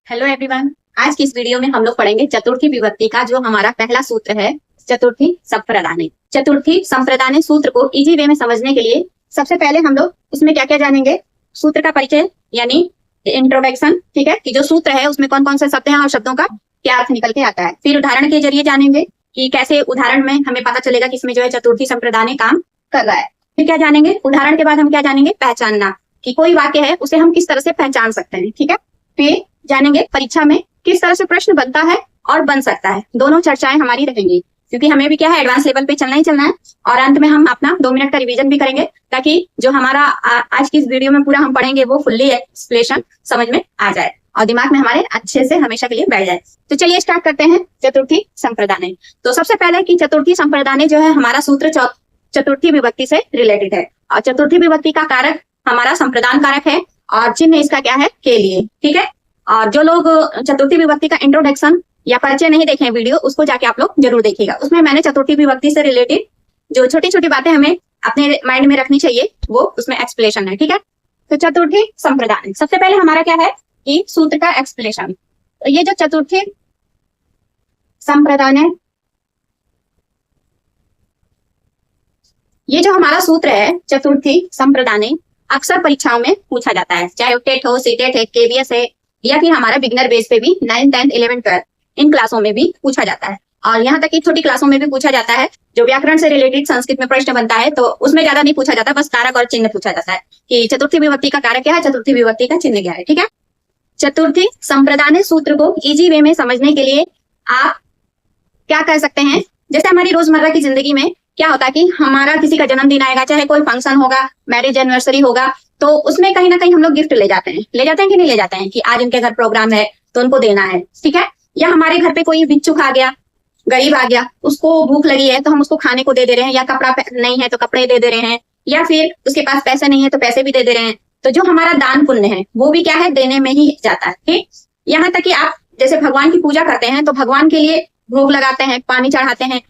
Hello everyone. आज की इस वीडियो में हम लोग पढ़ेंगे चतुर्थी विभक्ति का जो हमारा पहला सूत्र है, चतुर्थी संप्रदाने। चतुर्थी संप्रदाने सूत्र को इजी वे में समझने के लिए सबसे पहले हम लोग उसमें क्या क्या जानेंगे, सूत्र का परिचय यानी इंट्रोडक्शन, ठीक है, कि जो सूत्र है उसमें कौन कौन से शब्द हैं और शब्दों का क्या अर्थ निकल के आता है। फिर उदाहरण के जरिए जानेंगे कि कैसे उदाहरण में हमें पता चलेगा कि इसमें जो है चतुर्थी संप्रदाने काम कर रहा है। फिर क्या जानेंगे, उदाहरण के बाद हम क्या जानेंगे, पहचानना, कि कोई वाक्य है उसे हम किस तरह से पहचान सकते हैं, ठीक है। फिर जानेंगे परीक्षा में किस तरह से प्रश्न बनता है और बन सकता है। दोनों चर्चाएं हमारी रहेंगी क्योंकि हमें भी क्या है, एडवांस लेवल पे चलना ही चलना है। और अंत में हम अपना 2 मिनट का रिवीजन भी करेंगे ताकि जो हमारा आज की इस वीडियो में पूरा हम पढ़ेंगे वो फुल्ली एक्सप्लेनेशन समझ में आ जाए और दिमाग में हमारे अच्छे से हमेशा के लिए बैठ जाए। तो चलिए स्टार्ट करते हैं चतुर्थी संप्रदाने। तो सबसे पहले कि चतुर्थी संप्रदाने जो है हमारा सूत्र चतुर्थी विभक्ति से रिलेटेड है और चतुर्थी विभक्ति का कारक हमारा संप्रदान कारक है और चिन्ह इसका क्या है, के लिए, ठीक है। और जो लोग चतुर्थी विभक्ति का इंट्रोडक्शन या परिचय नहीं देखे वीडियो, उसको जाके आप लोग जरूर देखिएगा। उसमें मैंने चतुर्थी विभक्ति से रिलेटेड जो छोटी छोटी बातें हमें अपने माइंड में रखनी चाहिए वो उसमें एक्सप्लेनेशन है, ठीक है। तो चतुर्थी संप्रदान, सबसे पहले हमारा क्या है कि सूत्र का एक्सप्लेनेशन। तो ये जो चतुर्थी संप्रदान है, ये जो हमारा सूत्र है चतुर्थी संप्रदाने, अक्सर परीक्षाओं में पूछा जाता है, चाहे वो टेट हो, सीटेट है, केवीएस है, या फिर हमारा बिगनर बेस पे भी 9th 10th 11th 12th इन क्लासों में भी पूछा जाता है। और यहाँ तक कि छोटी क्लासों में भी पूछा जाता है। जो व्याकरण से रिलेटेड संस्कृत में प्रश्न बनता है तो उसमें ज्यादा नहीं पूछा जाता, बस कारक और चिन्ह पूछा जाता है कि चतुर्थी विभक्ति का कारक क्या है, चतुर्थी विभक्ति का चिन्ह क्या है, ठीक है। चतुर्थी संप्रदाने सूत्र को इजी वे में समझने के लिए आप क्या कर सकते हैं, जैसे हमारी रोजमर्रा की जिंदगी में क्या होता है कि हमारा किसी का जन्मदिन आएगा, चाहे कोई फंक्शन होगा, मैरिज एनिवर्सरी होगा, तो उसमें कहीं ना कहीं हम लोग गिफ्ट ले जाते हैं कि नहीं ले जाते हैं, कि आज उनके घर प्रोग्राम है तो उनको देना है, ठीक है। या हमारे घर पे कोई बिच्छू खा गया, गरीब आ गया, उसको भूख लगी है तो हम उसको खाने को दे रहे हैं, या कपड़ा नहीं है तो कपड़े दे रहे हैं, या फिर उसके पास पैसे नहीं है तो पैसे भी दे रहे हैं। तो जो हमारा दान पुण्य है वो भी क्या है, देने में ही जाता है, ठीक। यहाँ तक कि आप जैसे भगवान की पूजा करते हैं तो भगवान के लिए भोग लगाते हैं, पानी चढ़ाते हैं,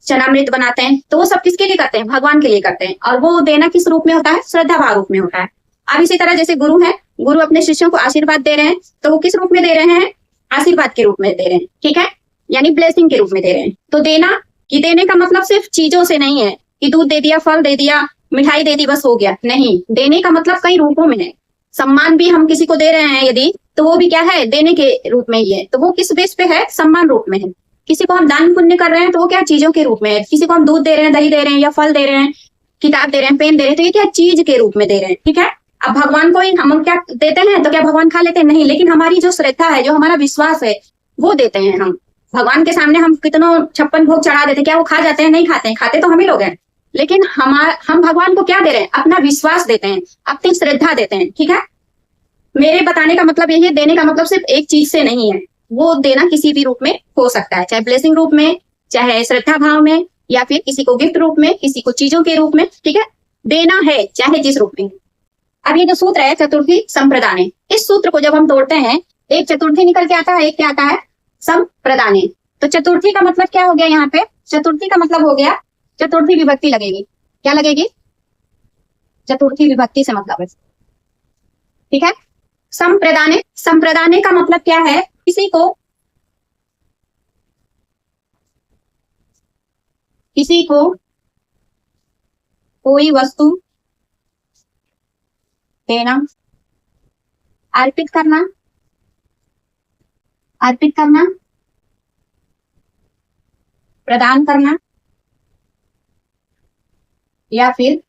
चनामृत बनाते हैं, तो वो सब किसके लिए करते हैं, भगवान के लिए करते हैं। और वो देना किस रूप में होता है, श्रद्धा भाव रूप में होता है। अब इसी तरह जैसे गुरु है, गुरु अपने शिष्यों को आशीर्वाद दे रहे हैं तो वो किस रूप में दे रहे हैं, आशीर्वाद के रूप में दे रहे हैं, ठीक है, यानी ब्लेसिंग के रूप में दे रहे हैं। तो देने का मतलब सिर्फ चीजों से नहीं है कि दूध दे दिया, फल दे दिया, मिठाई दे दी, बस हो गया, नहीं। देने का मतलब कई रूपों में है। सम्मान भी हम किसी को दे रहे हैं यदि, तो वो भी क्या है, देने के रूप में ही है। तो वो किस बेस पे है, सम्मान रूप में है। किसी को हम दान पुण्य कर रहे हैं तो वो क्या, चीजों के रूप में है। किसी को हम दूध दे रहे हैं, दही दे रहे हैं, या फल दे रहे हैं, किताब दे रहे हैं, पेन दे रहे हैं, तो ये क्या, चीज के रूप में दे रहे हैं, ठीक है। अब भगवान को ही हम क्या देते हैं तो क्या भगवान खा लेते हैं, नहीं, लेकिन हमारी जो श्रद्धा है, जो हमारा विश्वास है, वो देते हैं हम। भगवान के सामने हम कितनों 56 भोग चढ़ा देते हैं, क्या वो खा जाते हैं, नहीं खाते हैं, खाते तो हम ही लोग हैं, लेकिन हम भगवान को क्या दे रहे हैं, अपना विश्वास देते हैं, अपनी श्रद्धा देते हैं, ठीक है। मेरे बताने का मतलब यही है, देने का मतलब सिर्फ एक चीज से नहीं है, वो देना किसी भी रूप में हो सकता है, चाहे ब्लेसिंग रूप में, चाहे श्रद्धा भाव में, या फिर किसी को गिफ्ट रूप में, किसी को चीजों के रूप में, ठीक है। देना है चाहे जिस रूप में। अब ये जो सूत्र है चतुर्थी संप्रदाने, इस सूत्र को जब हम तोड़ते हैं, एक चतुर्थी निकल के आता है, एक क्या आता है, संप्रदाने। तो चतुर्थी का मतलब क्या हो गया, यहाँ पे चतुर्थी का मतलब हो गया चतुर्थी विभक्ति लगेगी, क्या लगेगी, चतुर्थी विभक्ति से मतलब है, ठीक है। संप्रदाने का मतलब क्या है, किसी को कोई वस्तु देना, अर्पित करना, प्रदान करना, या फिर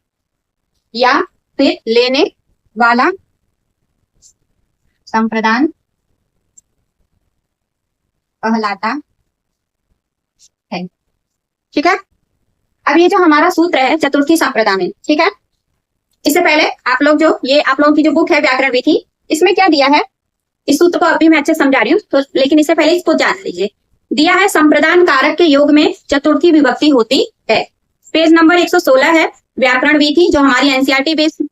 लेने वाला संप्रदान कहलाता है, ठीक है। अब ये जो हमारा सूत्र है चतुर्थी संप्रदाने, ठीक है, इससे पहले आप लोगों की जो बुक है व्याकरण विधि, इसमें क्या दिया है, इस सूत्र को अभी मैं अच्छे समझा रही हूँ तो, लेकिन इससे पहले इसको जान लीजिए। दिया है संप्रदान कारक के योग में चतुर्थी विभक्ति होती है। पेज नंबर 116 है व्याकरण विधि, जो हमारी एनसीईआरटी बेस्ड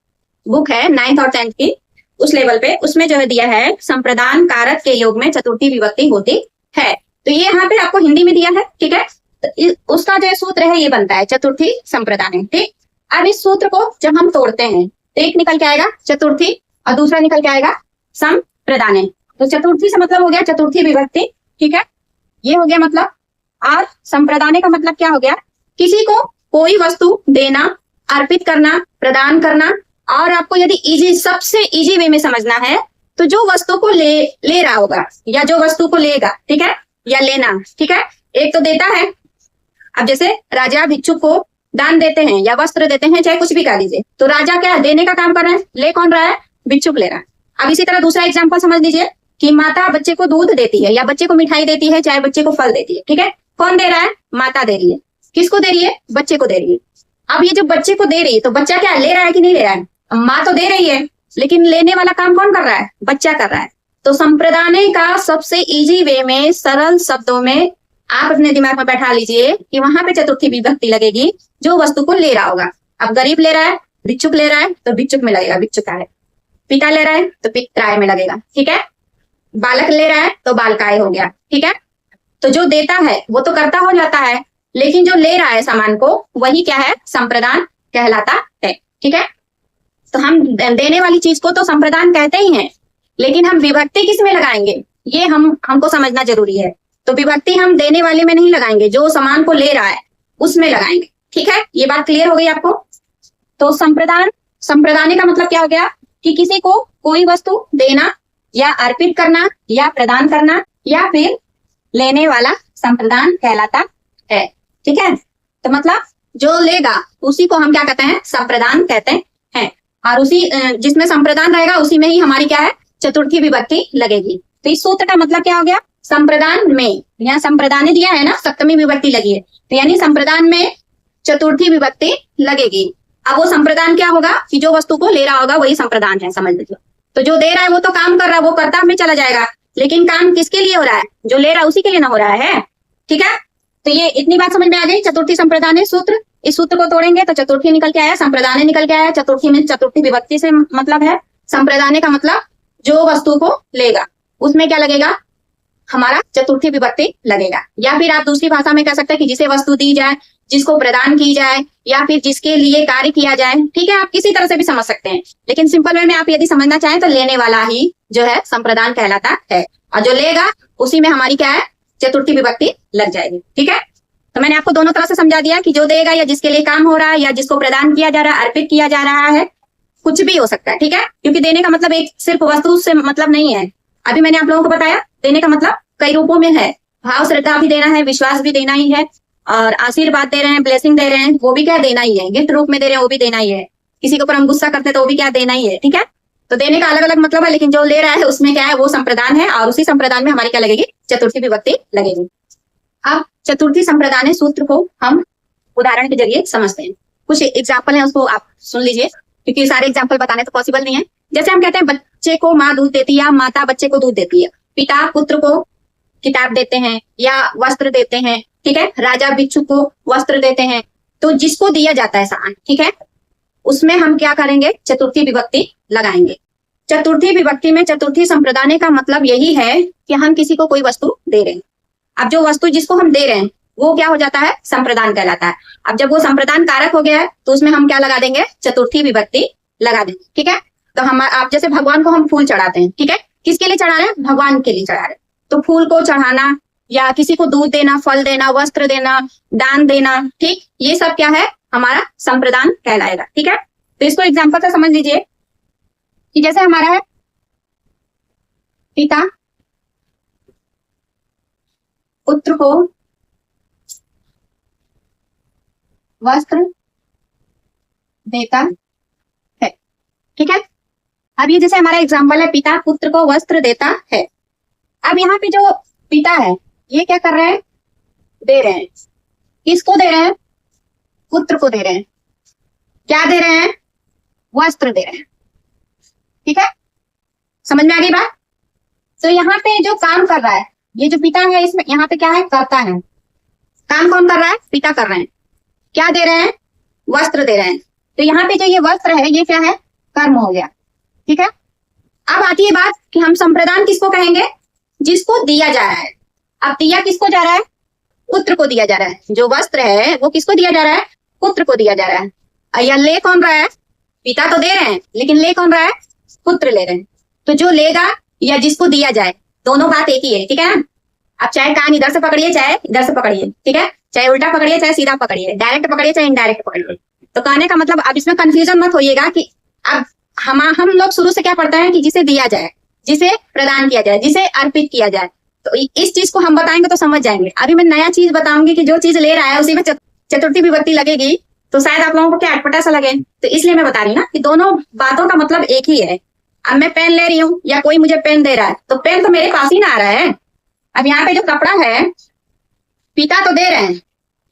बुक है 9th और 10th की उस लेवल पे, उसमें जो है दिया है संप्रदान कारक के योग में चतुर्थी विभक्ति होती है। तो ये यहाँ पे आपको हिंदी में दिया है, ठीक है। तो उसका जो सूत्र है ये बनता है चतुर्थी संप्रदाने, ठीक। अब इस सूत्र को जब हम तोड़ते हैं तो एक निकल के आएगा चतुर्थी और दूसरा निकल के आएगा संप्रदाने, तो चतुर्थी से मतलब हो गया चतुर्थी विभक्ति, ठीक है। ये हो गया मतलब। और संप्रदाने का मतलब क्या हो गया, किसी को कोई वस्तु देना, अर्पित करना, प्रदान करना। और आपको यदि इजी, सबसे इजी वे में समझना है तो जो वस्तु को ले रहा होगा या जो वस्तु को लेगा, ठीक है, या लेना, ठीक है। एक तो देता है, अब जैसे राजा भिक्षुक को दान देते हैं या वस्त्र देते हैं, चाहे कुछ भी कह लीजिए, तो राजा क्या देने का काम कर रहा है, ले कौन रहा है, भिक्षुक ले रहा है। अब इसी तरह दूसरा एग्जाम्पल समझ लीजिए कि माता बच्चे को दूध देती है या बच्चे को मिठाई देती है, चाहे बच्चे को फल देती है, ठीक है। कौन दे रहा है, माता दे रही है। किसको दे रही है, बच्चे को दे रही है। अब ये जो बच्चे को दे रही है तो बच्चा क्या ले रहा है कि नहीं ले रहा है, माँ तो दे रही है, लेकिन लेने वाला काम कौन कर रहा है, बच्चा कर रहा है। तो संप्रदाने का सबसे इजी वे में, सरल शब्दों में आप अपने दिमाग में बैठा लीजिए कि वहां पे चतुर्थी विभक्ति लगेगी जो वस्तु को ले रहा होगा। अब गरीब ले रहा है, भिक्षुक ले रहा है, तो भिक्षुक में लगेगा भिक्षुकाय। पिता ले रहा है तो पित्राय में लगेगा, ठीक है। बालक ले रहा है तो बालकाय हो गया, ठीक है। तो जो देता है वो तो कर्ता हो जाता है, लेकिन जो ले रहा है सामान को, वही क्या है, संप्रदान कहलाता है, ठीक है। तो हम देने वाली चीज को तो संप्रदान कहते ही हैं, लेकिन हम विभक्ति किस में लगाएंगे, ये हमको समझना जरूरी है। तो विभक्ति हम देने वाले में नहीं लगाएंगे, जो सामान को ले रहा है उसमें लगाएंगे, ठीक है। ये बात क्लियर हो गई आपको। तो संप्रदाने का मतलब क्या हो गया कि किसी को कोई वस्तु देना या अर्पित करना या प्रदान करना, या फिर लेने वाला संप्रदान कहलाता है, ठीक है। तो मतलब जो लेगा उसी को हम क्या कहते हैं, संप्रदान कहते हैं। और उसी जिसमें संप्रदान रहेगा उसी में ही हमारी क्या है, चतुर्थी विभक्ति लगेगी। तो इस सूत्र का मतलब क्या हो गया, संप्रदान में, यहाँ संप्रदाने दिया है ना, सप्तमी विभक्ति लगी है, तो यानी संप्रदान में चतुर्थी विभक्ति लगेगी। अब वो संप्रदान क्या होगा कि जो वस्तु को ले रहा होगा वही संप्रदान है, समझ लीजिए। तो जो दे रहा है वो तो काम कर रहा है, वो कर्ता में चला जाएगा, लेकिन काम किसके लिए हो रहा है, जो ले रहा है उसी के लिए ना हो रहा है, ठीक है। तो ये इतनी बात समझ में आ गई, चतुर्थी संप्रदाने सूत्र। इस सूत्र को तोड़ेंगे तो चतुर्थी निकल के आया, संप्रदाने निकल के आया। चतुर्थी में चतुर्थी विभक्ति से मतलब है, संप्रदाने का मतलब जो वस्तु को लेगा उसमें क्या लगेगा, हमारा चतुर्थी विभक्ति लगेगा। या फिर आप दूसरी भाषा में कह सकते हैं कि जिसे वस्तु दी जाए, जिसको प्रदान की जाए, या फिर जिसके लिए कार्य किया जाए, ठीक है। आप किसी तरह से भी समझ सकते हैं, लेकिन सिंपल वे में आप यदि समझना चाहें तो लेने वाला ही जो है संप्रदान कहलाता है, और जो लेगा उसी में हमारी क्या है, चतुर्थी विभक्ति लग जाएगी, ठीक है। तो मैंने आपको दोनों तरह से समझा दिया कि जो देगा या जिसके लिए काम हो रहा है या जिसको प्रदान किया जा रहा है, अर्पित किया जा रहा है, कुछ भी हो सकता है, ठीक है। क्योंकि देने का मतलब एक सिर्फ वस्तु से मतलब नहीं है। अभी मैंने आप लोगों को बताया देने का मतलब कई रूपों में है, भाव श्रद्धा भी देना है, विश्वास भी देना ही है, और आशीर्वाद दे रहे हैं, ब्लेसिंग दे रहे हैं, वो भी क्या देना ही है, गिफ्ट रूप में दे रहे हैं वो भी देना ही है, किसी के ऊपर हम गुस्सा करते हैं तो वो भी क्या देना ही है, ठीक है। तो देने का अलग अलग मतलब है, लेकिन जो ले रहा है उसमें क्या है, वो संप्रदान है, और उसी संप्रदान में हमारी क्या लगेगी, चतुर्थी विभक्ति लगेगी। अब चतुर्थी संप्रदान सूत्र को हम उदाहरण के जरिए समझते हैं। कुछ एग्जाम्पल है उसको आप सुन लीजिए, क्योंकि सारे एग्जाम्पल बताने तो पॉसिबल नहीं है। जैसे हम कहते हैं बच्चे को माँ दूध देती है या माता बच्चे को दूध देती है, पिता पुत्र को किताब देते हैं या वस्त्र देते हैं, ठीक है। राजा भिक्षुक को वस्त्र देते हैं। तो जिसको दिया जाता है सामान, ठीक है, उसमें हम क्या करेंगे, चतुर्थी विभक्ति लगाएंगे। चतुर्थी विभक्ति में चतुर्थी संप्रदाने का मतलब यही है कि हम किसी को कोई वस्तु दे रहे हैं। अब जो वस्तु जिसको हम दे रहे हैं वो क्या हो जाता है, संप्रदान कहलाता है। अब जब वो संप्रदान कारक हो गया है तो उसमें हम क्या लगा देंगे, चतुर्थी विभक्ति लगा देंगे, ठीक है। तो हम आप जैसे भगवान को हम फूल चढ़ाते हैं, ठीक है, किसके लिए चढ़ा रहे हैं, भगवान के लिए चढ़ा रहे हैं। तो फूल को चढ़ाना या किसी को दूध देना, फल देना, वस्त्र देना, दान देना, ठीक, ये सब क्या है, हमारा संप्रदान कहलाएगा, ठीक है। तो इसको एग्जाम्पल से समझ लीजिए कि जैसे हमारा है पिता पुत्र को वस्त्र देता है, ठीक है। अब ये जैसे हमारा एग्जाम्पल है, पिता पुत्र को वस्त्र देता है। अब यहाँ पे जो पिता है ये क्या कर रहे हैं, दे रहे हैं, किसको दे रहे हैं, पुत्र को दे रहे हैं। क्या दे रहे हैं, वस्त्र दे रहे हैं, ठीक है। समझ में आ गई बात। तो यहाँ पे जो काम कर रहा है, ये जो पिता है इसमें यहाँ पे क्या है, कर्ता है। काम कौन कर रहा है, पिता कर रहे हैं। क्या दे रहे हैं, वस्त्र दे रहे हैं। तो यहाँ पे जो ये वस्त्र है ये क्या है, कर्म हो गया, ठीक है। अब आती है बात कि हम संप्रदान किसको कहेंगे, जिसको दिया जा रहा है। अब दिया किसको जा रहा है, पुत्र को दिया जा रहा है। जो वस्त्र है वो किसको दिया जा रहा है, पुत्र को दिया जा रहा है। या ले कौन रहा है, पिता तो दे रहे हैं, लेकिन ले कौन रहा है, पुत्र ले रहे हैं। तो जो लेगा या जिसको दिया जाए, दोनों बात एक ही है, ठीक है ना। अब चाहे कान इधर से पकड़िए चाहे इधर से पकड़िए, ठीक है, चाहे उल्टा पकड़िए चाहे सीधा पकड़िए, डायरेक्ट पकड़िए चाहे इनडायरेक्ट पकड़िए। तो कहने का मतलब अब इसमें कंफ्यूजन मत होइएगा कि अब हम लोग शुरू से क्या पढ़ते हैं कि जिसे दिया जाए, जिसे प्रदान किया जाए, जिसे अर्पित किया जाए। तो इस चीज को हम बताएंगे तो समझ जाएंगे। अभी मैं नया चीज बताऊंगी कि जो चीज ले रहा है उसी में चतुर्थी विभक्ति लगेगी, तो शायद आप लोगों को क्या अटपटा सा लगे। तो इसलिए मैं बता रही हूँ ना कि दोनों बातों का मतलब एक ही है। अब मैं पेन ले रही हूँ या कोई मुझे पेन दे रहा है, तो पेन तो मेरे पास ही ना आ रहा है। अब यहाँ पे जो कपड़ा है पिता तो दे रहे हैं,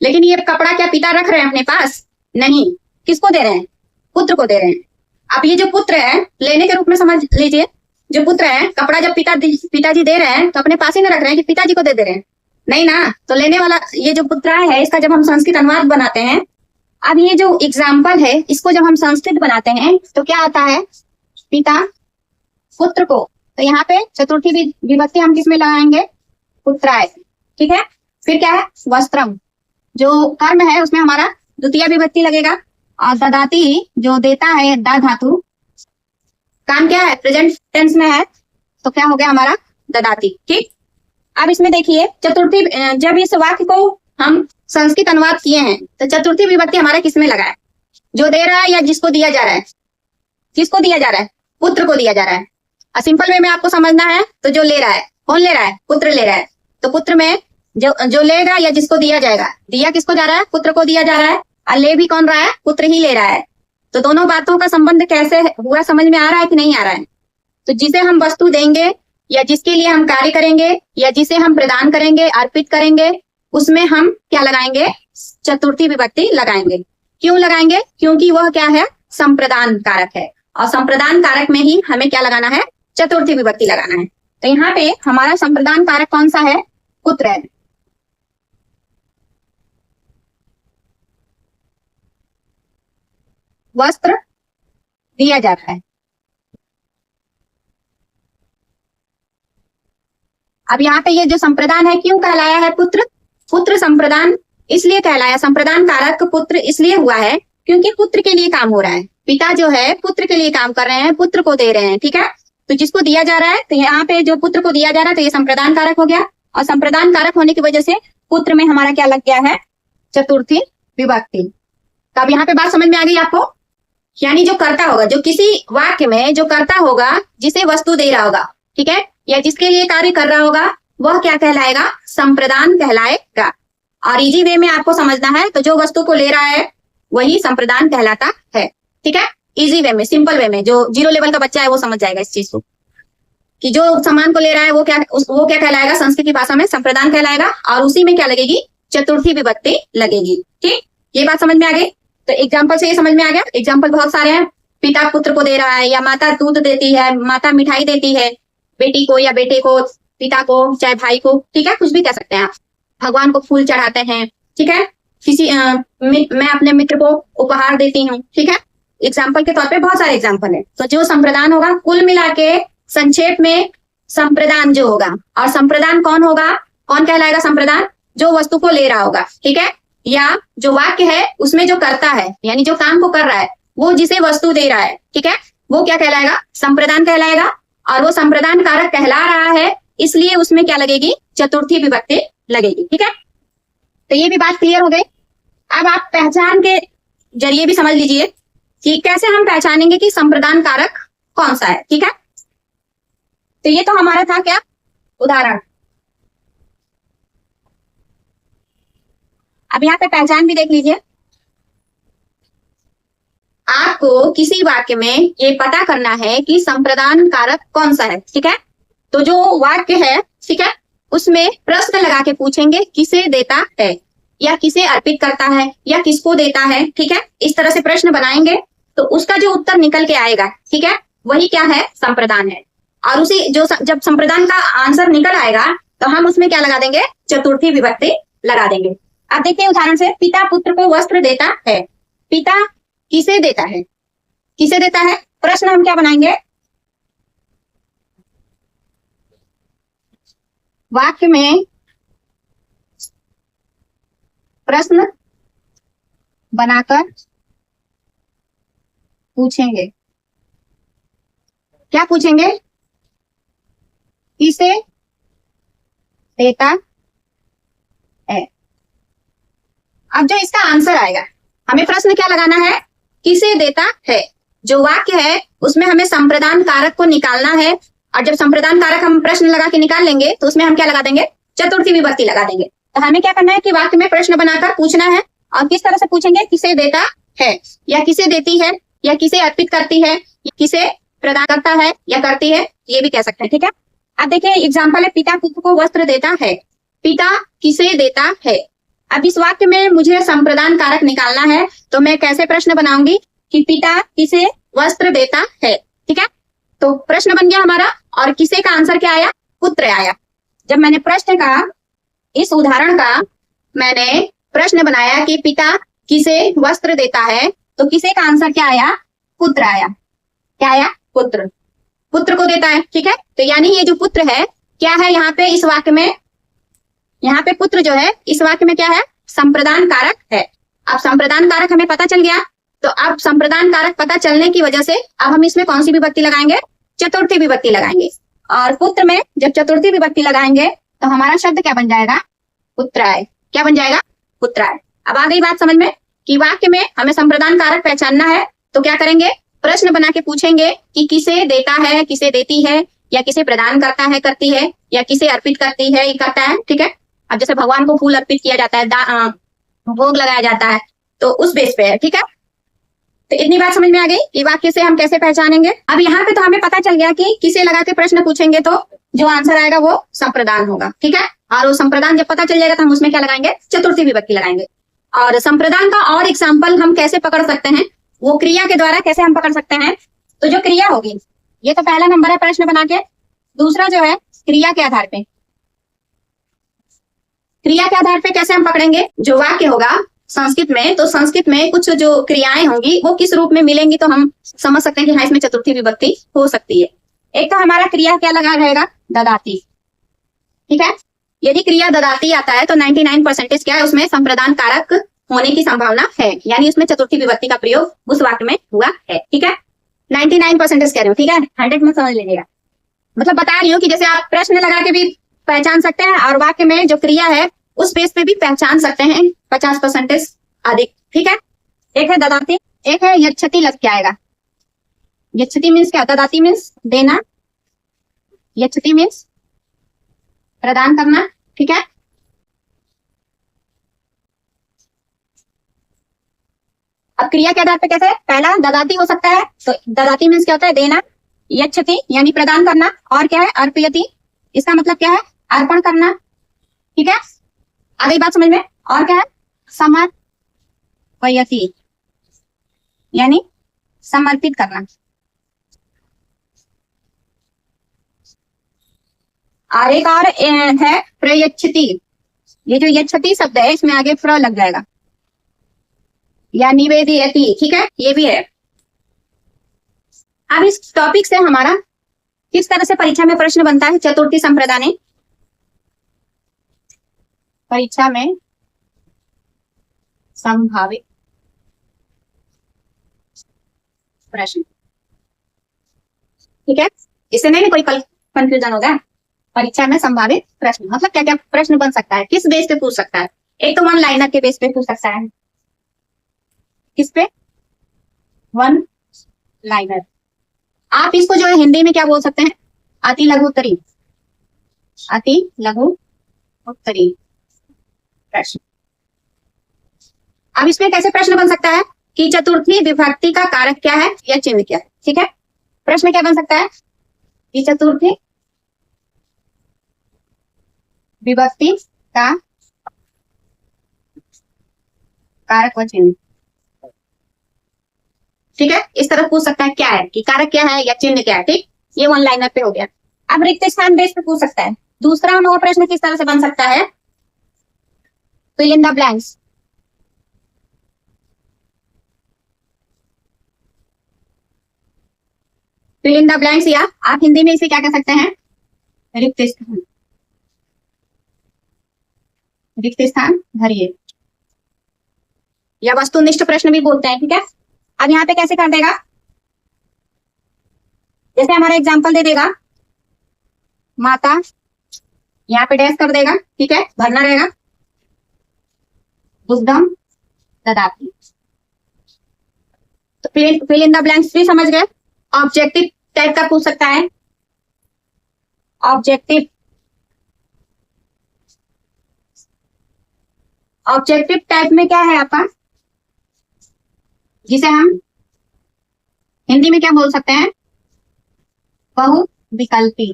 लेकिन ये कपड़ा क्या पिता रख रहे हैं अपने पास? नहीं। किसको दे रहे हैं? पुत्र को दे रहे हैं। अब ये जो पुत्र है, लेने के रूप में समझ लीजिए, जो पुत्र है कपड़ा जब पिताजी दे रहे हैं तो अपने पास ही ना रख रहे हैं कि पिताजी को दे दे रहे हैं, नहीं ना। तो लेने वाला ये जो पुत्र है, इसका जब हम संस्कृत अनुवाद बनाते हैं, अब ये जो एग्जाम्पल है इसको जब हम संस्कृत बनाते हैं तो क्या आता है? पिता पुत्र को। तो यहाँ पे चतुर्थी विभक्ति हम किसमें लगाएंगे? पुत्राय, ठीक है। फिर क्या है? वस्त्रम, जो कर्म है उसमें हमारा द्वितीय विभक्ति लगेगा। और ददाती जो देता है, दा धातु, काम क्या है? प्रेजेंट टेंस में है, तो क्या हो गया हमारा? ददाती, ठीक। अब इसमें देखिए चतुर्थी, जब इस वाक्य को हम संस्कृत अनुवाद किए हैं तो चतुर्थी विभक्ति हमारा किसमें लगा है? जो दे रहा है या जिसको दिया जा रहा है? किसको दिया जा रहा है? पुत्र को दिया जा रहा है। सिंपल वे में आपको समझना है तो जो ले रहा है, कौन ले रहा है? पुत्र ले रहा है। तो पुत्र में जो लेगा या जिसको दिया जाएगा, दिया किसको जा रहा है? पुत्र को दिया जा रहा है। और ले भी कौन रहा है? पुत्र ही ले रहा है। तो दोनों बातों का संबंध कैसे हुआ, समझ में आ रहा है कि नहीं आ रहा है? तो जिसे हम वस्तु देंगे या जिसके लिए हम कार्य करेंगे या जिसे हम प्रदान करेंगे, अर्पित करेंगे, उसमें हम क्या लगाएंगे? चतुर्थी विभक्ति लगाएंगे। क्यों लगाएंगे? क्योंकि वह क्या है? संप्रदान कारक है, और संप्रदान कारक में ही हमें क्या लगाना है? चतुर्थी विभक्ति लगाना है। तो यहाँ पे हमारा संप्रदान कारक कौन सा है? पुत्र है। वस्त्र दिया जाता है। अब यहाँ पे ये जो संप्रदान है क्यों कहलाया है पुत्र? पुत्र संप्रदान इसलिए कहलाया, संप्रदान कारक पुत्र इसलिए हुआ है क्योंकि पुत्र के लिए काम हो रहा है। पिता जो है पुत्र के लिए काम कर रहे हैं, पुत्र को दे रहे हैं, ठीक है। तो जिसको दिया जा रहा है, तो यहाँ पे जो पुत्र को दिया जा रहा है तो ये संप्रदान कारक हो गया, और संप्रदान कारक होने की वजह से पुत्र में हमारा क्या लग गया है? चतुर्थी विभक्ति। तो अब यहाँ पे बात समझ में आ गई आपको? यानी जो कर्ता होगा, जो किसी वाक्य में जो कर्ता होगा, जिसे वस्तु दे रहा होगा, ठीक है, या जिसके लिए कार्य कर रहा होगा, वह क्या कहलाएगा? संप्रदान कहलाएगा। और इजी वे में आपको समझना है तो जो वस्तु को ले रहा है वही संप्रदान कहलाता है, ठीक है। इजी वे में, सिंपल वे में, जो 0 लेवल का बच्चा है वो समझ जाएगा इस चीज को, कि जो सामान को ले रहा है वो क्या कहलाएगा? संस्कृत की भाषा में संप्रदान कहलाएगा, और उसी में क्या लगेगी? चतुर्थी विभक्ति लगेगी, ठीक। ये बात समझ में आ गई? तो एग्जाम्पल से ये समझ में आ गया। एग्जाम्पल बहुत सारे हैं। पिता पुत्र को दे रहा है, या माता दूध देती है, माता मिठाई देती है बेटी को या बेटे को, पिता को चाहे भाई को, ठीक है, कुछ भी कह सकते हैं आप। भगवान को फूल चढ़ाते हैं, ठीक है। मैं अपने मित्र को उपहार देती हूँ, ठीक है। एग्जाम्पल के तौर पे बहुत सारे एग्जाम्पल है। तो जो संप्रदान होगा, कुल मिला के संक्षेप में संप्रदान जो होगा, और संप्रदान कौन होगा? कौन कहलाएगा संप्रदान? जो वस्तु को ले रहा होगा, ठीक है, या जो वाक्य है उसमें जो करता है, यानी जो काम को कर रहा है, वो जिसे वस्तु दे रहा है, ठीक है, वो क्या कहलाएगा? संप्रदान कहलाएगा। और वो संप्रदान कारक कहला रहा है, इसलिए उसमें क्या लगेगी? चतुर्थी विभक्ति लगेगी, ठीक है। तो ये भी बात क्लियर हो गई। अब आप पहचान के जरिए भी समझ लीजिए कि कैसे हम पहचानेंगे कि संप्रदान कारक कौन सा है, ठीक है। तो ये तो हमारा था क्या? उदाहरण। अब यहाँ पे पहचान भी देख लीजिए। आपको किसी वाक्य में ये पता करना है कि संप्रदान कारक कौन सा है, ठीक है। तो जो वाक्य है, ठीक है, उसमें प्रश्न लगा के पूछेंगे किसे देता है, या किसे अर्पित करता है, या किसको देता है, ठीक है। इस तरह से प्रश्न बनाएंगे तो उसका जो उत्तर निकल के आएगा, ठीक है, वही क्या है? संप्रदान है। और उसी जो जब संप्रदान का आंसर निकल आएगा तो हम उसमें क्या लगा देंगे? चतुर्थी विभक्ति लगा देंगे। अब देखिए उदाहरण से, पिता पुत्र को वस्त्र देता है। पिता किसे देता है? किसे देता है? प्रश्न हम क्या बनाएंगे? वाक्य में प्रश्न बनाकर पूछेंगे। क्या पूछेंगे? किसे देता है। अब जो इसका आंसर आएगा, हमें प्रश्न क्या लगाना है, किसे देता है। जो वाक्य है उसमें हमें संप्रदान कारक को निकालना है, और जब संप्रदान कारक हम प्रश्न लगा के निकाल लेंगे तो उसमें हम क्या लगा देंगे, चतुर्थी विभक्ति लगा देंगे। तो हमें क्या करना है कि वाक्य में प्रश्न बनाकर पूछना है, और किस तरह से पूछेंगे, किसे देता है, या किसे देती है, या किसे अर्पित करती है, या किसे प्रदान करता है या करती है, ये भी कह सकते हैं। ठीक है, अब देखिए एग्जाम्पल है, पिता पुत्र को वस्त्र देता है। पिता किसे देता है। अब इस वाक्य में मुझे संप्रदान कारक निकालना है, तो मैं कैसे प्रश्न बनाऊंगी कि पिता किसे वस्त्र देता है। ठीक है, तो प्रश्न बन गया हमारा, और किसे का आंसर क्या आया, पुत्र आया। जब मैंने प्रश्न का, इस उदाहरण का मैंने प्रश्न बनाया कि पिता किसे वस्त्र देता है, तो किसे का आंसर क्या आया, पुत्र आया। क्या आया, पुत्र, पुत्र को देता है। ठीक है, तो यानी ये जो पुत्र है क्या है यहाँ पे, इस वाक्य में, यहाँ पे पुत्र जो है इस वाक्य में क्या है, संप्रदान कारक है। अब संप्रदान कारक हमें पता चल गया, तो अब संप्रदान कारक पता चलने की वजह से अब हम इसमें कौन सी विभक्ति लगाएंगे, चतुर्थी विभक्ति लगाएंगे। और पुत्र में जब चतुर्थी विभक्ति लगाएंगे तो हमारा शब्द क्या बन जाएगा, पुत्राय। क्या बन जाएगा, पुत्राय। अब आ गई बात समझ में कि वाक्य में हमें संप्रदान कारक पहचानना है, तो क्या करेंगे, प्रश्न बना के पूछेंगे कि किसे देता है, किसे देती है, या किसे प्रदान करता है, करती है, या किसे अर्पित करती है, करता है। ठीक है, अब जैसे भगवान को फूल अर्पित किया जाता है, भोग लगाया जाता है, तो उस बेस पे है। ठीक है, तो इतनी बात समझ में आ गई कि वाक्य से हम कैसे पहचानेंगे। अब यहाँ पे तो हमें पता चल गया कि किसे लगा के प्रश्न पूछेंगे तो जो आंसर आएगा वो संप्रदान होगा। ठीक है, और वो संप्रदान जब पता चल जाएगा तो हम उसमें क्या लगाएंगे, चतुर्थी विभक्ति लगाएंगे। और संप्रदान का और एग्जाम्पल हम कैसे पकड़ सकते हैं, वो क्रिया के द्वारा कैसे हम पकड़ सकते हैं। तो जो क्रिया होगी, ये तो पहला नंबर है प्रश्न बना के, दूसरा जो है क्रिया के आधार पे। क्रिया के आधार पे कैसे हम पकड़ेंगे, जो वाक्य होगा संस्कृत में, तो संस्कृत में कुछ जो क्रियाएं होंगी वो किस रूप में मिलेंगी, तो हम समझ सकते हैं कि हाँ इसमें चतुर्थी विभक्ति हो सकती है। एक तो हमारा क्रिया क्या लगा रहेगा, ददाती। ठीक है, यदि क्रिया ददाती आता है तो 99% क्या है, उसमें संप्रदान कारक होने की संभावना है, यानी उसमें चतुर्थी विभक्ति का प्रयोग उस वाक्य में हुआ है। ठीक है, 99% कह रही हूँ। ठीक है, 100 में समझ लीजिएगा, मतलब बता रही हूँ कि जैसे आप प्रश्न लगा के भी पहचान सकते हैं, और वाक्य में जो क्रिया है उस बेस पे भी पहचान सकते हैं 50% अधिक। ठीक है, एक है ददाती, एक है यच्छति लग के आएगा। यच्छति मीन्स क्या, ददाती मीन्स देना, यच्छति मीन्स प्रदान करना। ठीक है, अब क्रिया के आधार पे कैसे, पहला ददाती हो सकता है, तो ददाती मीन्स क्या होता है, देना। यच्छति यानी प्रदान करना, और क्या है, अर्पयति, इसका मतलब क्या है, अर्पण करना। ठीक है, आ गई बात समझ में। और क्या है, समर्पयति यानी समर्पित करना। और एक और है प्रयच्छति, ये जो यच्छति शब्द है इसमें आगे प्र लग जाएगा, या निवेदयति। ठीक है, ये भी है। अब इस टॉपिक से हमारा किस तरह से परीक्षा में प्रश्न बनता है, चतुर्थी संप्रदाने परीक्षा में संभावित प्रश्न। ठीक है, इससे नहीं कोई कंफ्यूजन होगा। परीक्षा में संभावित प्रश्न मतलब क्या क्या प्रश्न बन सकता है, किस बेस पे पूछ सकता है। एक तो वन लाइनर के बेस पे पूछ सकता है, किस पे, वन लाइनर। आप इसको जो है हिंदी में क्या बोल सकते हैं, अति लघु उत्तरी, अति लघु उत्तरी प्रश्न। अब इसमें कैसे प्रश्न बन सकता है कि चतुर्थी विभक्ति का कारक क्या है या चिन्ह क्या है। ठीक है, प्रश्न क्या बन सकता है कि चतुर्थी विभक्ति का कारक व चिन्ह। ठीक है, इस तरह पूछ सकता है क्या है कि कारक क्या है या चिन्ह क्या है। ठीक, ये वन लाइनर पे हो गया। अब रिक्त स्थान बेस पे पूछ सकता है। दूसरा नवा प्रश्न किस तरह से बन सकता है, fill in the blanks। fill in the blanks, या आप हिंदी में इसे क्या कह सकते हैं, रिक्त स्थान, रिक्त स्थान भरिए, या वस्तुनिष्ठ प्रश्न भी बोलते हैं। ठीक है, अब यहाँ पे कैसे कर देगा, जैसे हमारा एग्जाम्पल दे देगा, माता, यहाँ पे डैश कर देगा, ठीक है, भरना रहेगा, दुग्धम ददाती। तो फिल इन द ब्लैंक्स भी समझ गए। ऑब्जेक्टिव टाइप का पूछ सकता है, ऑब्जेक्टिव ऑब्जेक्टिव टाइप में क्या है आपका, जिसे हम हिंदी में क्या बोल सकते हैं, बहुविकल्पी।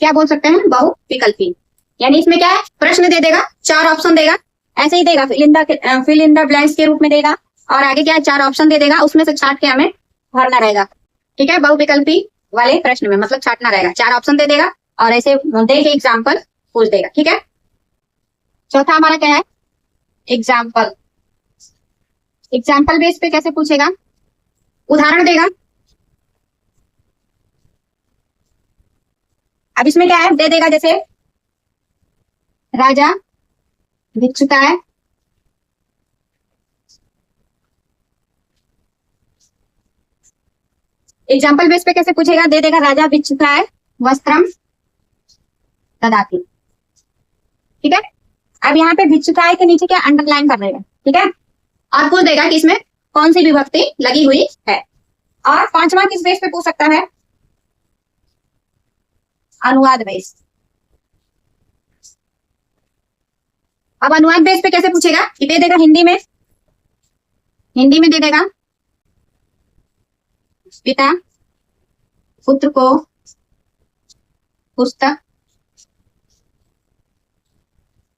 क्या बोल सकते हैं, बहुविकल्पी। यानी इसमें क्या है, प्रश्न दे देगा, 4 ऑप्शन देगा, ऐसे ही देगा, फिल इन द ब्लैंक्स के रूप में देगा, और आगे क्या है, 4 ऑप्शन दे देगा, उसमें से छांट के हमें भरना रहेगा। ठीक है, बहुविकल्पी वाले प्रश्न में मतलब छांटना रहेगा, 4 ऑप्शन दे देगा और ऐसे दे के एग्जाम्पल पूछ देगा। ठीक है, चौथा हमारा क्या है, एग्जाम्पल। एग्जाम्पल बेस पे कैसे पूछेगा, उदाहरण देगा। अब इसमें क्या है, दे देगा, जैसे राजा भिक्षुकाय एग्जाम्पल बेस पे कैसे पूछेगा, दे देगा, राजा भिक्षुकाय वस्त्रम ददाति। ठीक है, अब यहाँ पे भिक्षुकाय के नीचे क्या अंडरलाइन कर देगा। ठीक है, और पूछ देगा कि इसमें कौन सी विभक्ति लगी हुई है। और 5वां किस बेस पे पूछ सकता है, अनुवाद बेस। अब अनुवाद बेस पे कैसे पूछेगा, कि दे देगा हिंदी में दे देगा, पिता पुत्र को पुस्तक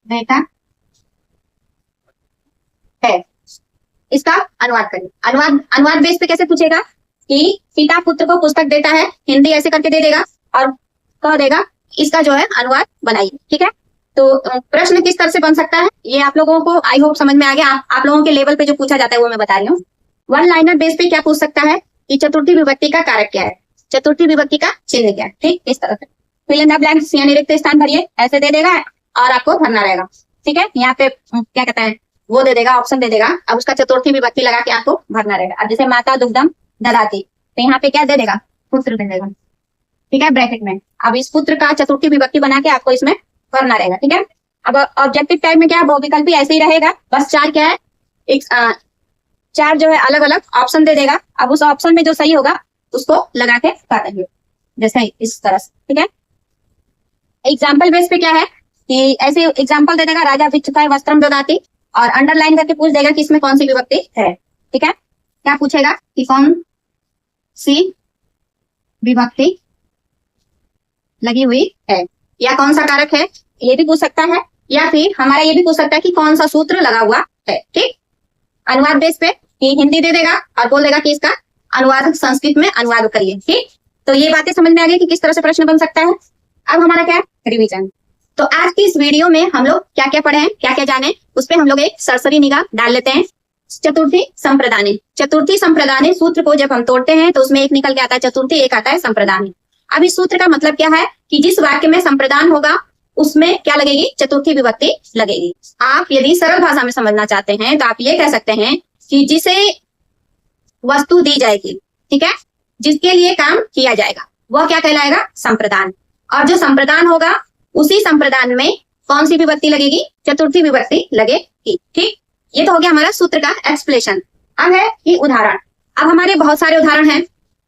देता है, इसका अनुवाद करिए। अनुवाद बेस पे कैसे पूछेगा, कि पिता पुत्र को पुस्तक देता है, हिंदी ऐसे करके दे देगा और कह देगा इसका जो है अनुवाद बनाइए। ठीक है, तो प्रश्न किस तरह से बन सकता है, ये आप लोगों को आई होप समझ में आ गया। आप लोगों के लेवल पे जो पूछा जाता है वो मैं बता रही हूँ। वन लाइनर बेस पे क्या पूछ सकता है, कि चतुर्थी विभक्ति का कारक क्या है, चतुर्थी विभक्ति का चिन्ह क्या है। ठीक, इस तरह से फिल इन द ब्लैंक्स यानी रिक्त स्थान भरिए, ऐसे दे देगा और आपको भरना रहेगा। ठीक है, यहाँ पे क्या कहता है, वो दे देगा, ऑप्शन दे देगा, अब उसका चतुर्थी विभक्ति लगा के आपको भरना रहेगा। अब जैसे माता दुग्धम ददाति, तो यहाँ पे क्या दे देगा, पुत्र दे देगा। ठीक है, ब्रैकेट में। अब इस पुत्र का चतुर्थी विभक्ति बना के आपको इसमें भरना रहेगा। ठीक है, अब ऑब्जेक्टिव टाइप में क्या है, बहुविकल्पी ऐसे ही रहेगा, बस 4 क्या है, 4 जो है अलग अलग ऑप्शन दे देगा। अब उस ऑप्शन में जो सही होगा उसको लगा के कर देंगे, जैसे इस तरह से। ठीक है, एग्जाम्पल बेस पे क्या है, कि ऐसे एग्जाम्पल दे देगा, राजा भिक्षुकाय वस्त्रम ददाति, और अंडरलाइन करके पूछ देगा कि इसमें कौन सी विभक्ति है। ठीक है, क्या पूछेगा, कि कौन सी विभक्ति लगी हुई है, या कौन सा कारक है, ये भी पूछ सकता है, या फिर हमारा ये भी पूछ सकता है कि कौन सा सूत्र लगा हुआ है। ठीक, अनुवाद बेस पे कि हिंदी दे देगा और बोल देगा कि इसका अनुवाद संस्कृत में अनुवाद करिए। ठीक, तो ये बातें समझ में आ गई कि किस तरह से प्रश्न बन सकता है। अब हमारा क्या है, रिवीजन। तो आज की इस वीडियो में हम लोग क्या क्या पढ़े हैं, क्या क्या जाने, उस पर हम लोग एक सरसरी निगाह डाल लेते हैं। चतुर्थी संप्रदाने, चतुर्थी संप्रदाने सूत्र को जब हम तोड़ते हैं तो उसमें एक निकल के आता है चतुर्थी, एक आता है संप्रदाने। अब इस सूत्र का मतलब क्या है, कि जिस वाक्य में संप्रदान होगा उसमें क्या लगेगी, चतुर्थी विभक्ति लगेगी। आप यदि सरल भाषा में समझना चाहते हैं तो आप ये कह सकते हैं कि जिसे वस्तु दी जाएगी, ठीक है, जिसके लिए काम किया जाएगा, वह क्या कहलाएगा, संप्रदान। और जो संप्रदान होगा उसी संप्रदान में कौन सी विभक्ति लगेगी, चतुर्थी विभक्ति लगेगी। ठीक, ये तो हो गया हमारा सूत्र का एक्सप्लेनेशन। अब है कि उदाहरण। अब हमारे बहुत सारे उदाहरण हैं,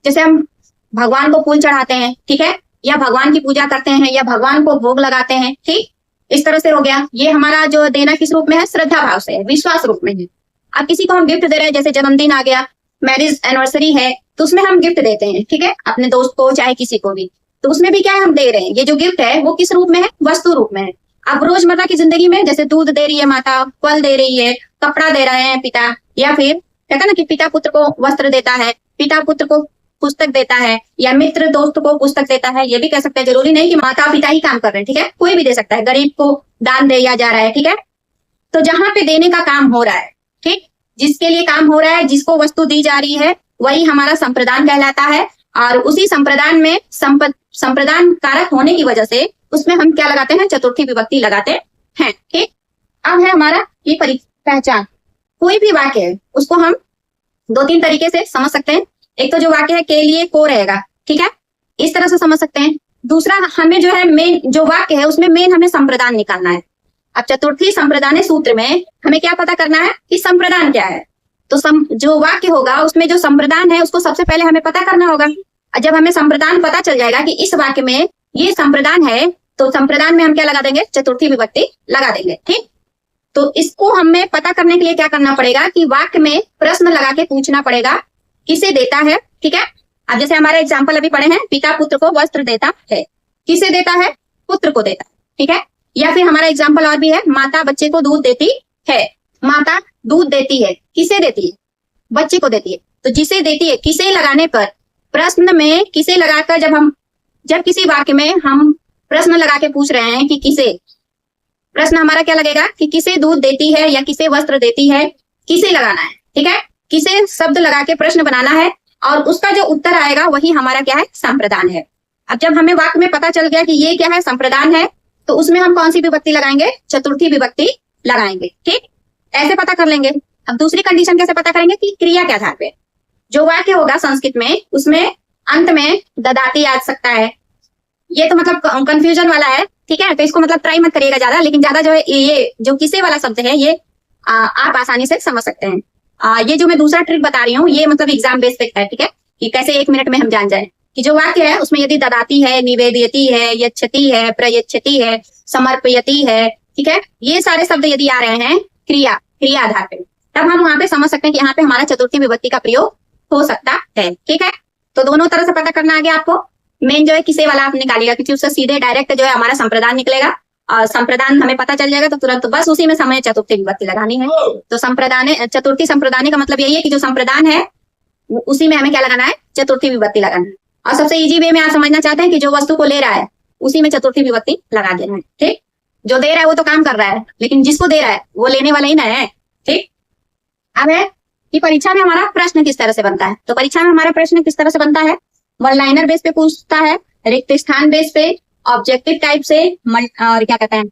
जैसे हम भगवान को फूल चढ़ाते हैं, ठीक है, या भगवान की पूजा करते हैं, या भगवान को भोग लगाते हैं। ठीक, इस तरह से हो गया। ये हमारा जो देना किस रूप में है, श्रद्धा भाव से है, विश्वास रूप में है। अब किसी को हम गिफ्ट दे रहे हैं, जैसे जन्मदिन आ गया, मैरिज एनिवर्सरी है, तो उसमें हम गिफ्ट देते हैं। ठीक है, अपने दोस्त को चाहे किसी को भी, तो उसमें भी क्या है, हम दे रहे हैं। ये जो गिफ्ट है वो किस रूप में है, वस्तु रूप में है। अब रोजमर्रा की जिंदगी में जैसे दूध दे रही है माता, फल दे रही है, कपड़ा दे रहे हैं पिता, या फिर कहता है ना कि पिता पुत्र को वस्त्र देता है, पिता पुत्र को पुस्तक देता है, या मित्र दोस्त को पुस्तक देता है। ये भी कह सकते हैं, जरूरी नहीं कि माता पिता ही काम कर रहे हैं। ठीक है, कोई भी दे सकता है, गरीब को दान दिया जा रहा है। ठीक है, तो जहां पे देने का काम हो रहा है, ठीक, जिसके लिए काम हो रहा है, जिसको वस्तु दी जा रही है, वही हमारा संप्रदान कहलाता है। और उसी संप्रदान में संप्रदान कारक होने की वजह से उसमें हम क्या लगाते हैं, चतुर्थी विभक्ति लगाते हैं। ठीक, अब है हमारा ये पहचान। कोई भी वाक्य है उसको हम 2-3 तरीके से समझ सकते हैं। एक तो जो वाक्य है के लिए को रहेगा, ठीक है, इस तरह से समझ सकते हैं। दूसरा, हमें जो है मेन जो वाक्य है उसमें मेन हमें संप्रदान निकालना है। अब चतुर्थी संप्रदान सूत्र में हमें क्या पता करना है कि संप्रदान क्या है। तो जो वाक्य होगा उसमें जो संप्रदान है उसको सबसे पहले हमें पता करना होगा। जब हमें संप्रदान पता चल जाएगा कि इस वाक्य में ये संप्रदान है, तो संप्रदान में हम क्या लगा देंगे, चतुर्थी विभक्ति लगा देंगे। ठीक, तो इसको हमें पता करने के लिए क्या करना पड़ेगा कि वाक्य में प्रश्न लगा के पूछना पड़ेगा किसे देता है। ठीक है, अब जैसे हमारे एग्जाम्पल अभी पढ़े हैं, पिता पुत्र को वस्त्र देता है, किसे देता है, पुत्र को देता है। ठीक है, या फिर हमारा एग्जाम्पल और भी है, माता बच्चे को दूध देती है, माता दूध देती है, किसे देती है, बच्चे को देती है। तो जिसे देती है, किसे लगाने पर, प्रश्न में किसे लगाकर जब किसी वाक्य में हम प्रश्न लगा के पूछ रहे हैं कि किसे, प्रश्न हमारा क्या लगेगा कि किसे दूध देती है या किसे वस्त्र देती है, किसे लगाना है। ठीक है, किसे शब्द लगा के प्रश्न बनाना है और उसका जो उत्तर आएगा वही हमारा क्या है, संप्रदान है। अब जब हमें वाक्य में पता चल गया कि ये क्या है, संप्रदान है, तो उसमें हम कौन सी विभक्ति लगाएंगे, चतुर्थी विभक्ति लगाएंगे। ठीक, ऐसे पता कर लेंगे। अब दूसरी कंडीशन कैसे पता करेंगे कि क्रिया के आधार पे जो वाक्य होगा संस्कृत में उसमें अंत में ददाती आ सकता है। ये तो मतलब कंफ्यूजन वाला है। ठीक है, तो इसको मतलब ट्राई मत करिएगा ज्यादा, लेकिन ज्यादा जो है ये जो किसे वाला शब्द है ये आप आसानी से समझ सकते हैं। ये जो मैं दूसरा ट्रिक बता रही हूँ ये मतलब एग्जाम बेस पे है। ठीक है, कि कैसे 1 मिनट में हम जान जाए कि जो वाक्य है उसमें यदि ददाती है, निवेदयति है, यच्छति है, प्रयच्छति है, समर्पयति है, ठीक है, ये सारे शब्द यदि आ रहे हैं क्रिया आधार पे, तब हम वहां पे समझ सकते हैं कि यहाँ पे हमारा चतुर्थी विभक्ति का प्रयोग हो सकता है। ठीक है, तो दोनों तरह से पता करना आ गया आपको। मेन जो है किसे वाला आप निकालिएगा, क्योंकि उससे सीधे डायरेक्ट जो है हमारा संप्रदान निकलेगा और संप्रदान हमें पता चल जाएगा तो तुरंत बस उसी में समय चतुर्थी विभक्ति लगानी है। तो संप्रदान, चतुर्थी संप्रदानी का मतलब यही है कि जो संप्रदान है उसी में हमें क्या लगाना है, चतुर्थी विभक्ति लगाना है। और सबसे इजी वे में आप समझना चाहते हैं कि जो वस्तु को ले रहा है उसी में चतुर्थी विभक्ति लगा देना है। ठीक, जो दे रहा है वो तो काम कर रहा है, लेकिन जिसको दे रहा है वो लेने वाला ही ना है। ठीक, अब है कि परीक्षा में हमारा प्रश्न किस तरह से बनता है। तो परीक्षा में हमारा प्रश्न किस तरह से बनता है, वन लाइनर बेस पे पूछता है, रिक्त स्थान बेस पे, ऑब्जेक्टिव टाइप से, और क्या कहते हैं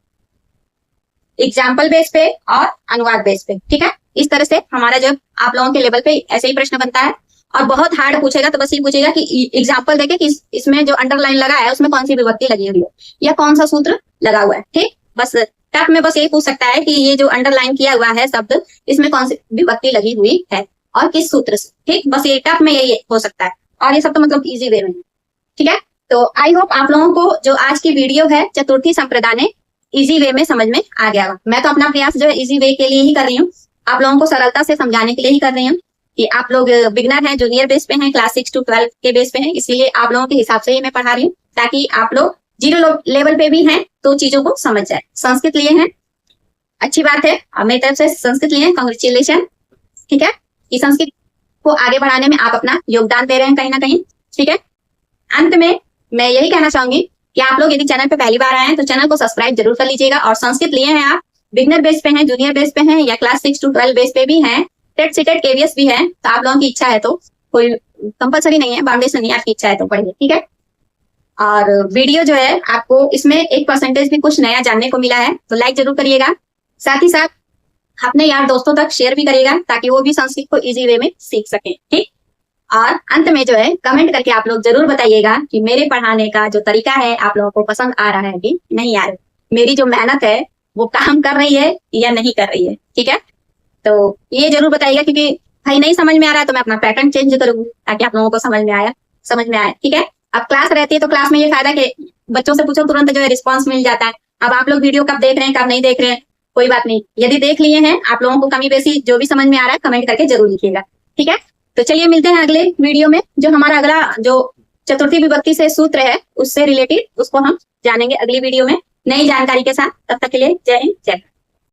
एग्जाम्पल बेस पे और अनुवाद बेस पे। ठीक है, इस तरह से हमारा जब आप लोगों के लेवल पे ऐसे ही प्रश्न बनता है। और बहुत हार्ड पूछेगा तो बस ये पूछेगा कि एग्जाम्पल देके कि इसमें जो अंडरलाइन लगा है उसमें कौन सी विभक्ति लगी हुई है या कौन सा सूत्र लगा हुआ है। ठीक, बस टफ में बस ये पूछ सकता है कि ये जो अंडरलाइन किया हुआ है शब्द इसमें कौन सी विभक्ति लगी हुई है और किस सूत्र से। ठीक, बस ये टफ में यही हो सकता है और ये सब तो मतलब इजी वे में। ठीक है, तो आई होप आप लोगों को जो आज की वीडियो है चतुर्थी संप्रदान इजी वे में समझ में आ गया होगा। मैं तो अपना प्रयास जो है इजी वे के लिए ही कर रही हूँ, आप लोगों को सरलता से समझाने के लिए ही कर रही हूँ कि आप लोग बिगनर हैं, जूनियर बेस पे हैं, क्लास 6 to 12 के बेस पे हैं, इसीलिए आप लोगों के हिसाब से ही मैं पढ़ा रही हूँ ताकि आप लोग 0 लेवल पे भी हैं तो चीजों को समझ जाए। संस्कृत लिए हैं, अच्छी बात है, मेरी तरफ से संस्कृत लिए हैं, कांग्रेचुलेशन। ठीक है, कि संस्कृत को आगे बढ़ाने में आप अपना योगदान दे रहे हैं कहीं ना कहीं। ठीक है, अंत में मैं यही कहना चाहूंगी कि आप लोग यदि चैनल पे पहली बार आए हैं तो चैनल को सब्सक्राइब जरूर कर लीजिएगा। और संस्कृत लिए हैं आप, बिगनर बेस पे हैं, जूनियर बेस पे हैं या क्लास 6 to 12 बेस पे भी हैं, टेट सीटेट केवीएस भी है, तो आप लोगों की इच्छा है तो कोई कंपलसरी नहीं है, बाउंडेशन नहीं है, आपकी इच्छा है तो पढ़िए। ठीक है, और वीडियो जो है आपको इसमें 1% भी कुछ नया जानने को मिला है तो लाइक जरूर करिएगा, साथ ही साथ अपने यार दोस्तों तक शेयर भी करिएगा ताकि वो भी संस्कृत को इजी वे में सीख सके। ठीक, और अंत में जो है कमेंट करके आप लोग जरूर बताइएगा कि मेरे पढ़ाने का जो तरीका है आप लोगों को पसंद आ रहा है कि नहीं आ रहा है, मेरी जो मेहनत है वो काम कर रही है या नहीं कर रही है। ठीक है, तो ये जरूर बताइएगा क्योंकि भाई नहीं समझ में आ रहा है तो मैं अपना पैटर्न चेंज करूंगी ताकि आप लोगों को समझ में आए। ठीक है, अब क्लास रहती है तो क्लास में ये फायदा कि बच्चों से पूछो तुरंत जो है रिस्पॉन्स मिल जाता है। अब आप लोग वीडियो कब देख रहे हैं कब नहीं देख रहे हैं कोई बात नहीं, यदि देख लिए हैं आप लोगों को कमी बेसी जो भी समझ में आ रहा है कमेंट करके जरूर लिखिएगा। ठीक है, तो चलिए मिलते हैं अगले वीडियो में, जो हमारा अगला जो चतुर्थी विभक्ति से सूत्र है उससे रिलेटेड उसको हम जानेंगे अगली वीडियो में नई जानकारी के साथ। तब तक के लिए जय हिंद, जय भारत।